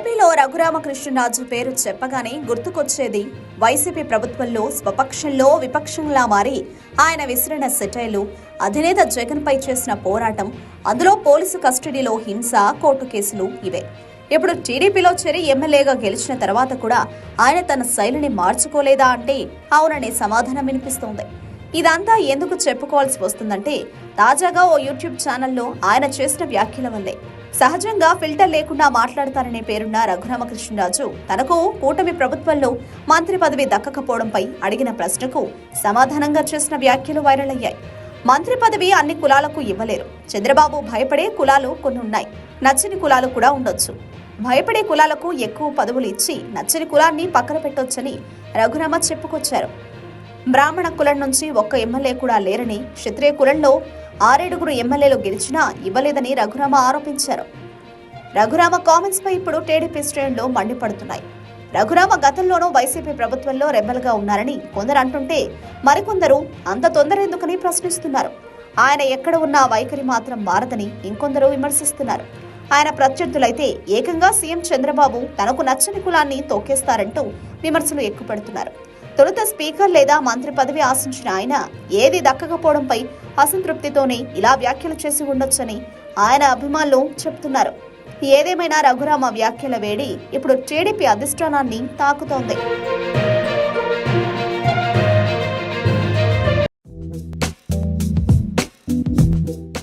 ఏపీలో రఘురామకృష్ణరాజు పేరు చెప్పగానే గుర్తుకొచ్చేది వైసీపీ ప్రభుత్వంలో స్వపక్షంలో విపక్షంలా మారి ఆయన విసిరిన సెటైలు, అధినేత జగన్పై చేసిన పోరాటం, అందులో పోలీసు కస్టడీలో హింస, కోర్టు కేసులు ఇవే. ఇప్పుడు టీడీపీలో చేరి ఎమ్మెల్యేగా గెలిచిన తర్వాత కూడా ఆయన తన శైలిని మార్చుకోలేదా అంటే అవుననే సమాధానం వినిపిస్తోంది. ఇదంతా ఎందుకు చెప్పుకోవాల్సి వస్తుందంటే తాజాగా ఓ యూట్యూబ్ ఛానల్లో ఆయన చేసిన వ్యాఖ్యల వల్లే. సహజంగా ఫిల్టర్ లేకుండా మాట్లాడతారనే పేరున్న రఘురామకృష్ణరాజు తనకు కూటమి ప్రభుత్వంలో మంత్రి పదవి దక్కకపోవడంపై అడిగిన ప్రశ్నకు సమాధానంగా చేసిన వ్యాఖ్యలు వైరల్ అయ్యాయి. మంత్రి పదవి అన్ని కులాలకు ఇవ్వలేరు. చంద్రబాబు భయపడే కులాలు కొన్ని ఉన్నాయి, నచ్చని కులాలు కూడా ఉండొచ్చు. భయపడే కులాలకు ఎక్కువ పదవులు ఇచ్చి నచ్చని కులాన్ని పక్కన పెట్టొచ్చని రఘురామ చెప్పుకొచ్చారు. బ్రాహ్మణ కులం నుంచి ఒక్క ఎమ్మెల్యే కూడా లేరని, క్షత్రియ కులంలో 6 ఎమ్మెల్యేలు గెలిచినా ఇవ్వలేదని రఘురామ ఆరోపించారు. రఘురామ కామెంట్స్ పై ఇప్పుడు టీడీపీ శ్రేణులు మండిపడుతున్నాయి. రఘురామ గతంలోనూ వైసీపీ ప్రభుత్వంలో రెబల్గా ఉన్నారని కొందరు అంటుంటే మరికొందరు అంత తొందర ఎందుకని ప్రశ్నిస్తున్నారు. ఆయన ఎక్కడ ఉన్నా వైఖరి మాత్రం మారదని ఇంకొందరు విమర్శిస్తున్నారు. ఆయన ప్రత్యర్థులైతే ఏకంగా సీఎం చంద్రబాబు తనకు నచ్చని కులాన్ని తొక్కేస్తారంటూ విమర్శలు ఎక్కుపెడుతున్నారు. తొలుత స్పీకర్ లేదా మంత్రి పదవి ఆశించిన ఆయన ఏది దక్కకపోవడంపై అసంతృప్తితోనే ఇలా వ్యాఖ్యలు చేసి ఉండొచ్చని ఆయన అభిమానులు చెబుతున్నారు. ఏదేమైనా రఘురామ వ్యాఖ్యల వేడి ఇప్పుడు టీడీపీ అధిష్టానాన్ని తాకుతోంది.